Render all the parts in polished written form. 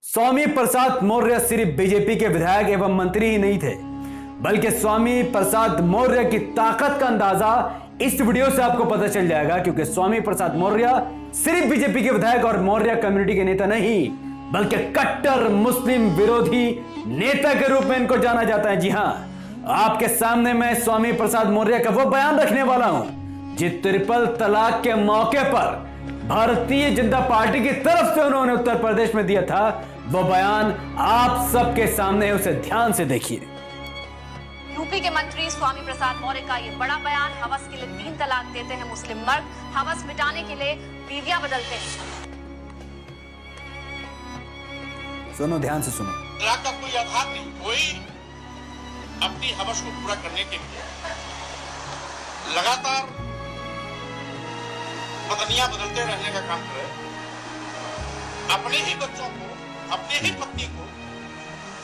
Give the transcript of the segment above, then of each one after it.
स्वामी प्रसाद मौर्य सिर्फ बीजेपी के विधायक एवं मंत्री ही नहीं थे, बल्कि स्वामी प्रसाद मौर्य की ताकत का अंदाजा इस वीडियो से आपको पता चल जाएगा। क्योंकि स्वामी प्रसाद मौर्य सिर्फ बीजेपी के विधायक और मौर्य कम्युनिटी के नेता नहीं, बल्कि कट्टर मुस्लिम विरोधी नेता के रूप में इनको जाना जाता है। जी हां, आपके सामने मैं स्वामी प्रसाद मौर्य का वो बयान रखने वाला हूं जो ट्रिपल तलाक के मौके पर भारतीय जनता पार्टी की तरफ से उन्होंने उत्तर प्रदेश में दिया था। वो बयान आप सबके सामने है, उसे ध्यान से देखिए। यूपी के मंत्री स्वामी प्रसाद मौर्य का ये बड़ा बयान। हवस के लिए 3 तलाक देते हैं मुस्लिम मर्द, हवस मिटाने के लिए बीवियां बदलते हैं। सुनो, ध्यान से सुनो। तलाक का कोई आधार नहीं, कोई अपनी हवस को पूरा करने के लिए लगातार पत्नियां बदलते रहने का काम करे, अपने ही बच्चों को, अपने ही पत्नी को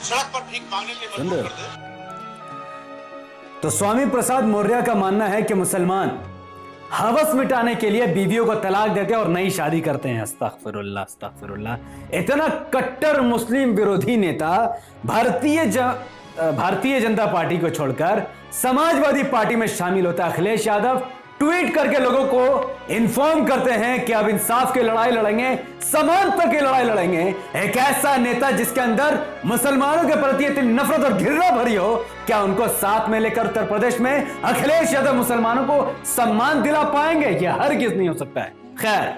सड़क पर भीख मांगने के लिए मजबूर कर दे। तो स्वामी प्रसाद मौर्य का मानना है कि मुसलमान हवस मिटाने के लिए बीवियों को तलाक देते हैं और नई शादी करते हैं। अस्तगफिरुल्लाह, अस्तगफिरुल्लाह। इतना कट्टर मुस्लिम विरोधी नेता भारतीय जनता पार्टी को छोड़कर समाजवादी पार्टी में शामिल होता है। अखिलेश यादव ट्वीट करके लोगों को इन्फॉर्म करते हैं कि अब इंसाफ की लड़ाई लड़ेंगे, समानता की लड़ाई लड़ेंगे। एक ऐसा नेता जिसके अंदर मुसलमानों के प्रति इतनी नफरत और घृणा भरी हो, क्या उनको साथ में लेकर उत्तर प्रदेश में अखिलेश यादव मुसलमानों को सम्मान दिला पाएंगे? यह हरगिज नहीं हो सकता है। खैर,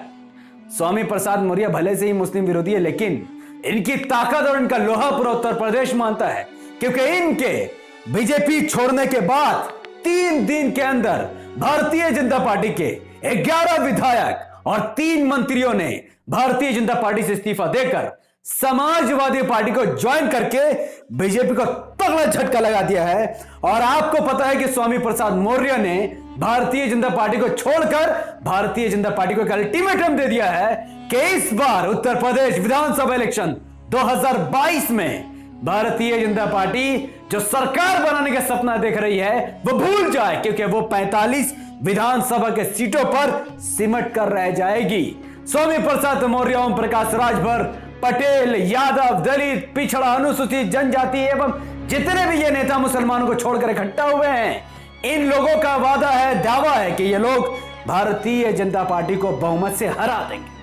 स्वामी प्रसाद मौर्य भले से ही मुस्लिम विरोधी है, लेकिन इनकी ताकत और इनका लोहा पूरा उत्तर प्रदेश मानता है। क्योंकि इनके बीजेपी छोड़ने के बाद 3 दिन के अंदर भारतीय जनता पार्टी के 11 विधायक और 3 मंत्रियों ने भारतीय जनता पार्टी से इस्तीफा देकर समाजवादी पार्टी को ज्वाइन करके बीजेपी को तगड़ा झटका लगा दिया है। और आपको पता है कि स्वामी प्रसाद मौर्य ने भारतीय जनता पार्टी को छोड़कर भारतीय जनता पार्टी को एक अल्टीमेटम दे दिया है कि इस बार उत्तर प्रदेश विधानसभा इलेक्शन 2022 में भारतीय जनता पार्टी जो सरकार बनाने का सपना देख रही है वो भूल जाए, क्योंकि वो 45 विधानसभा के सीटों पर सिमट कर रह जाएगी। स्वामी प्रसाद मौर्य, ओम प्रकाश राजभर, पटेल, यादव, दलित, पिछड़ा, अनुसूचित जनजाति एवं जितने भी ये नेता मुसलमानों को छोड़कर इकट्ठा हुए हैं, इन लोगों का वादा है, दावा है कि ये लोग भारतीय जनता पार्टी को बहुमत से हरा देंगे।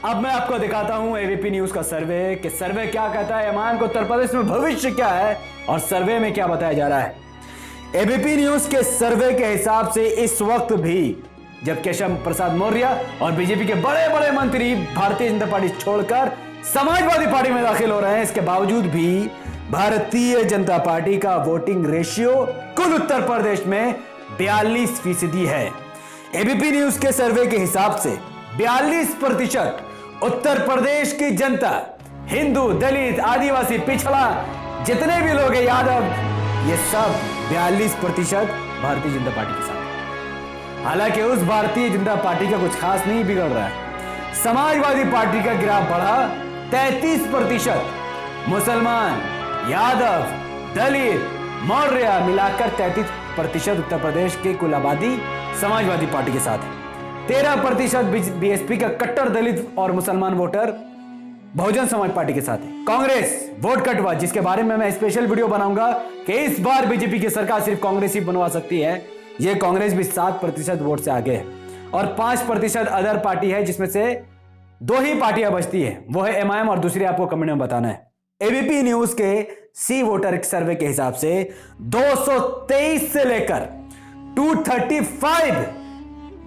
अब मैं आपको दिखाता हूं एबीपी न्यूज का सर्वे कि सर्वे क्या कहता है, एमआईएम को उत्तर प्रदेश में भविष्य क्या है और सर्वे में क्या बताया जा रहा है। एबीपी न्यूज के सर्वे के हिसाब से इस वक्त भी जब केशव प्रसाद मौर्य और बीजेपी के बड़े बड़े मंत्री भारतीय जनता पार्टी छोड़कर समाजवादी पार्टी में दाखिल हो रहे हैं, इसके बावजूद भी भारतीय जनता पार्टी का वोटिंग रेशियो कुल उत्तर प्रदेश में 42% है। एबीपी न्यूज के सर्वे के हिसाब से 42% उत्तर प्रदेश की जनता, हिंदू, दलित, आदिवासी, पिछड़ा, जितने भी लोग हैं, यादव, ये सब 42% भारतीय जनता पार्टी के साथ। हालांकि उस भारतीय जनता पार्टी का कुछ खास नहीं बिगड़ रहा है। समाजवादी पार्टी का ग्राफ बढ़ा 33%। मुसलमान, यादव, दलित, मौर्य मिलाकर 33% उत्तर प्रदेश की कुल आबादी समाजवादी पार्टी के साथ है। 13% बीएसपी का कट्टर दलित और मुसलमान वोटर बहुजन समाज पार्टी के साथ है। कांग्रेस वोट कटवा, जिसके बारे में मैं स्पेशल वीडियो बनाऊंगा कि इस बार बीजेपी की सरकार सिर्फ कांग्रेस ही बनवा सकती है। यह कांग्रेस भी 7% वोट से आगे है। और 5% अदर पार्टी है, जिसमें से 2 ही पार्टियां बचती है, वो है एमआईएम और दूसरी आपको कमेंट में बताना है। एबीपी न्यूज के सी वोटर सर्वे के हिसाब से 223 से लेकर 235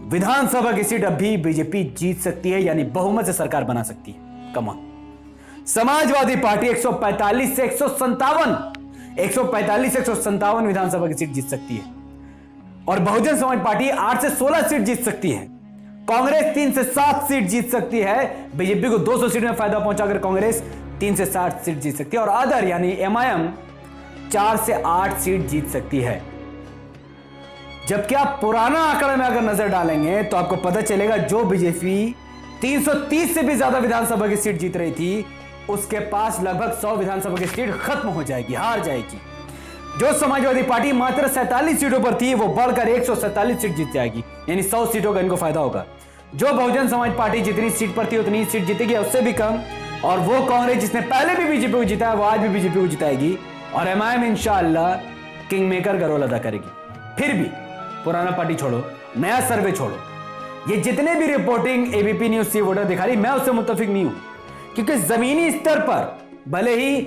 विधानसभा की सीट अभी बीजेपी जीत सकती है, यानी बहुमत से सरकार बना सकती है। Come on. समाजवादी पार्टी 145 से 157 विधानसभा की सीट जीत सकती है और बहुजन समाज पार्टी 8 से 16 सीट जीत सकती है। कांग्रेस 3 से 7 सीट जीत सकती है। बीजेपी को 200 सीट में फायदा पहुंचाकर कांग्रेस 3 से 7 सीट जीत सकती है और अदर यानी एमआईएम 4 से 8 सीट जीत सकती है। जबकि आप पुराना आंकड़े में अगर नजर डालेंगे तो आपको पता चलेगा जो बीजेपी 330 से भी ज्यादा विधानसभा की सीट जीत रही थी, उसके पास लगभग 100 विधानसभा की सीट खत्म हो जाएगी, हार जाएगी। जो समाजवादी पार्टी मात्र 47 सीटों पर थी, वो बढ़कर 147 सीट जीत जाएगी, यानी 100 सीटों का इनको फायदा होगा। जो बहुजन समाज पार्टी जितनी सीट पर थी उतनी सीट जीतेगी, उससे भी कम। और वो कांग्रेस जिसने पहले भी बीजेपी को जिताया वो आज भी बीजेपी को जिताएगी और एमआईएम इंशाअल्लाह किंग मेकर का रोल अदा करेगी। फिर भी पुराना पार्टी छोड़ो, नया सर्वे छोड़ो, ये जितने भी रिपोर्टिंग एबीपी न्यूज सी वोटर दिखा रही, मैं उससे मुत्तफिक नहीं हूं, क्योंकि जमीनी स्तर पर, भले ही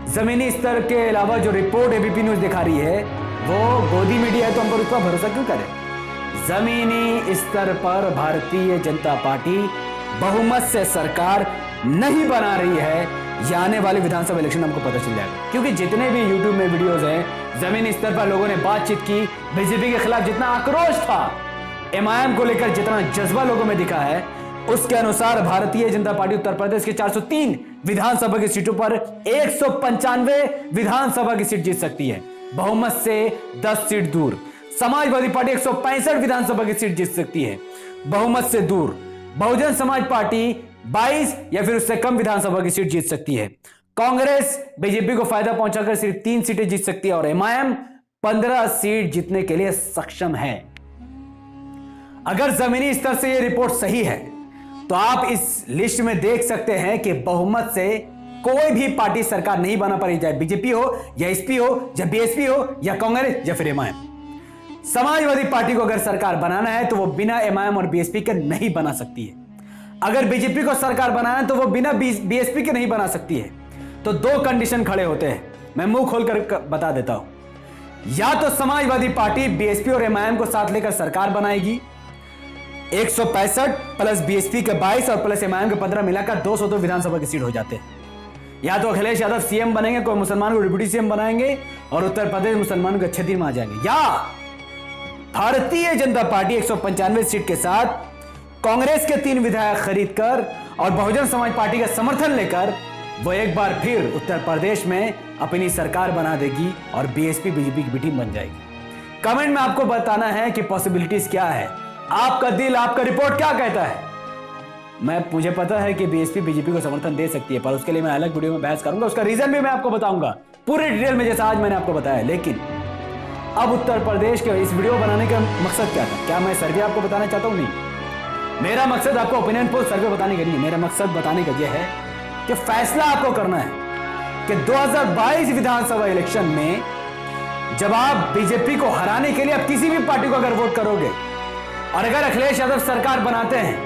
जमीनी स्तर के अलावा जो रिपोर्ट एबीपी न्यूज दिखा रही है वो गोदी मीडिया है, तो हम पर उसका भरोसा क्यों करें। जमीनी स्तर पर भारतीय जनता पार्टी बहुमत से सरकार नहीं बना रही है, ये आने वाले विधानसभा इलेक्शन हमको पता चल जाएगा। क्योंकि जितने भी यूट्यूब में वीडियोस हैं, जमीनी स्तर पर लोगों ने बातचीत की, बीजेपी के खिलाफ जितना आक्रोश था, एमआईएम को लेकर जितना जज्बा लोगों में दिखा है, उसके अनुसार भारतीय जनता पार्टी उत्तर प्रदेश के 403 विधानसभा की सीटों पर 195 विधानसभा की सीट जीत सकती है, बहुमत से 10 सीट दूर। समाजवादी पार्टी 165 विधानसभा की सीट जीत सकती है, बहुमत से दूर। बहुजन समाज पार्टी 22 या फिर उससे कम विधानसभा की सीट जीत सकती है। कांग्रेस बीजेपी को फायदा पहुंचाकर सिर्फ 3 सीटें जीत सकती है और एमआईएम 15 सीट जीतने के लिए सक्षम है। अगर जमीनी स्तर से यह रिपोर्ट सही है तो आप इस लिस्ट में देख सकते हैं कि बहुमत से कोई भी पार्टी सरकार नहीं बना पाई, चाहे बीजेपी हो या एसपी हो या बीएसपी हो या कांग्रेस या फिर एमआईएम। समाजवादी पार्टी को अगर सरकार बनाना है तो वो बिना एमआईएम और बीएसपी के नहीं बना सकती है। अगर बीजेपी को सरकार बनाना है तो वो बिना बीएसपी के नहीं बना सकती है। तो 2 कंडीशन खड़े होते हैं, मैं मुंह खोलकर बता देता हूं। या तो समाजवादी पार्टी बीएसपी और एमआईएम को साथ लेकर सरकार बनाएगी, 165 प्लस बीएसपी के 22 और प्लस एमआईएम के 15 मिलाकर 202 विधानसभा की सीट हो जाते हैं। या तो अखिलेश यादव सीएम बनेंगे, कोई मुसलमान को डिप्टी सीएम बनाएंगे और उत्तर प्रदेश मुसलमानों के 6 दिन में आ जाएंगे। या भारतीय जनता पार्टी 195 सीट के साथ कांग्रेस के 3 विधायक खरीदकर और बहुजन समाज पार्टी का समर्थन लेकर वो एक बार फिर उत्तर प्रदेश में अपनी सरकार बना देगी और बीएसपी बीजेपी की टीम बन जाएगी। कमेंट में आपको बताना है कि पॉसिबिलिटीज क्या है, आपका दिल, आपका रिपोर्ट क्या कहता है। मुझे पता है कि बीएसपी बीजेपी को समर्थन दे सकती है, पर उसके लिए मैं अलग वीडियो में बहस करूंगा, उसका रीजन भी मैं आपको बताऊंगा पूरे डिटेल में, जैसा आज मैंने आपको बताया। लेकिन अब उत्तर प्रदेश के इस वीडियो बनाने का मकसद क्या था? क्या मैं सर्वे आपको बताना चाहता हूं? नहीं, मेरा मकसद आपको ओपिनियन पोल सर्वे बताने का नहीं है। मेरा मकसद बताने का यह है कि फैसला आपको करना है कि 2022 विधानसभा इलेक्शन में जब आप बीजेपी को हराने के लिए आप किसी भी पार्टी को अगर वोट करोगे और अगर अखिलेश यादव सरकार बनाते हैं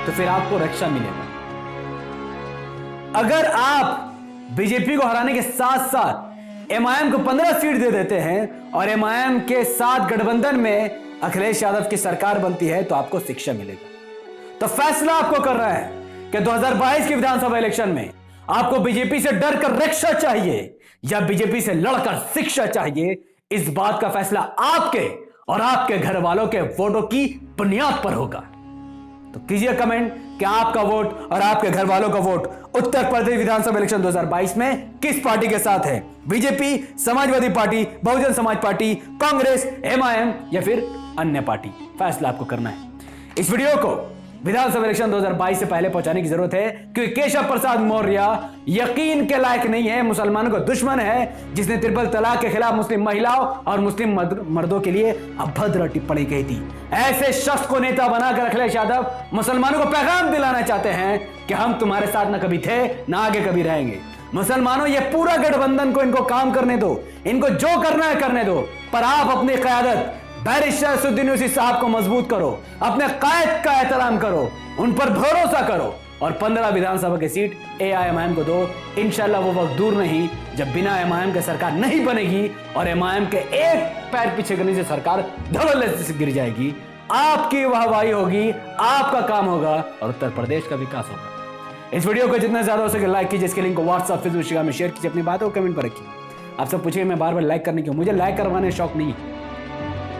तो फिर आपको रक्षा मिलेगा। अगर आप बीजेपी को हराने के साथ साथ एमआईएम को 15 सीट दे देते हैं और एमआईएम के साथ गठबंधन में अखिलेश यादव की सरकार बनती है तो आपको शिक्षा मिलेगा। तो फैसला आपको कर रहा है कि 2022 के विधानसभा इलेक्शन में आपको बीजेपी से डर कर रक्षा चाहिए या बीजेपी से लड़कर शिक्षा चाहिए। इस बात का फैसला आपके और आपके घर वालों के वोटों की बुनियाद पर होगा। तो कीजिए कमेंट कि आपका वोट और आपके घर वालों का वोट उत्तर प्रदेश विधानसभा इलेक्शन 2022 में किस पार्टी के साथ है? BJP, Samajwadi party, Bahujan Samaj party, Congress, MIM या फिर अन्य पार्टी? फैसला आपको करना है। इस वीडियो को विधानसभा इलेक्शन 2022 से पहले पहुंचाने की जरूरत है, क्योंकि केशव प्रसाद मौर्य यकीन के लायक नहीं है, मुसलमानों का दुश्मन है, जिसने ट्रिपल तलाक के खिलाफ मुस्लिम महिलाओं और मुस्लिम मर्दों के लिए अभद्र टिप्पणी कही थी। ऐसे शख्स को नेता बनाकर अखिलेश यादव मुसलमानों को पैगाम दिलाना चाहते हैं कि हम तुम्हारे साथ न कभी थे न आगे कभी रहेंगे। मुसलमानों, ये पूरा गठबंधन को इनको काम करने दो, इनको जो करना है करने दो, पर आप अपनी क़यादत बैरिस्टर असदुद्दीन ओवैसी साहब को मजबूत करो, अपने कायद का एहतराम करो, उन पर भरोसा करो और 15 विधानसभा की सीट एआईएमआईएम को दो। इंशाल्लाह वो वक्त दूर नहीं जब बिना एमआईएम के सरकार नहीं बनेगी और एमआईएम के एक पैर पीछे करने से सरकार धड़ल्ले से गिर जाएगी। आपकी वाहवाही होगी, आपका काम होगा और उत्तर प्रदेश का विकास होगा। इस वीडियो को जितना ज्यादा हो सके लाइक कीजिए, इसके लिंक को व्हाट्सएप, फेसबुक, इंस्टाग्राम में शेयर कीजिए, अपनी बातों को कमेंट पर रखिए। आप सब पूछिए मैं बार बार लाइक करने क्यों? मुझे लाइक करवाने का शौक नहीं है।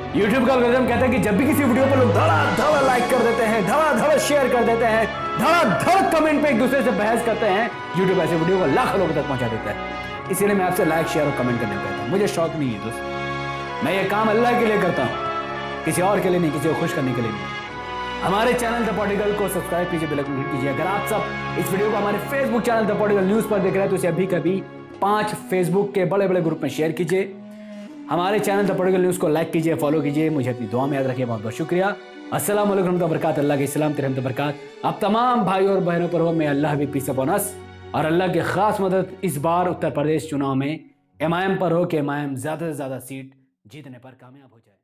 YouTube का एल्गोरिथम कहता है कि जब भी किसी वीडियो पर लोग धड़ा लाइक कर देते हैं, धड़ा शेयर कर देते हैं, धड़ा कमेंट पे एक दूसरे से बहस करते हैं, YouTube ऐसे वीडियो को लाखों लोगों तक पहुंचा देता है। इसीलिए मैं आपसे लाइक, शेयर और कमेंट करने को कहता हूं। मुझे शौक नहीं है दोस्त, मैं ये काम अल्लाह के लिए करता हूं, किसी और के लिए नहीं, किसी को खुश करने के लिए नहीं। हमारे चैनल द पॉलिटिकल को सब्सक्राइब कीजिए, बेल आइकन हिट कीजिए। अगर आप सब इस वीडियो को हमारे Facebook channel the political news पर देख रहे हैं तो इसे अभी कभी 5 फेसबुक के बड़े बड़े ग्रुप में शेयर कीजिए। हमारे चैनल द पॉलिटिकल न्यूज़ को लाइक कीजिए, फॉलो कीजिए। मुझे अपनी दुआ में याद रखिए। बहुत बहुत शुक्रिया। अस्सलाम वालेकुम व बरकात। अल्लाह के सलाम, रहमत बरकात आप तमाम भाई और बहनों पर हो। मैं अल्लाह भी पीस अपॉन अस। और अल्लाह की खास मदद इस बार उत्तर प्रदेश चुनाव में एमआईएम पर हो कि एमआईएम ज़्यादा से ज़्यादा सीट जीतने पर कामयाब हो जाए।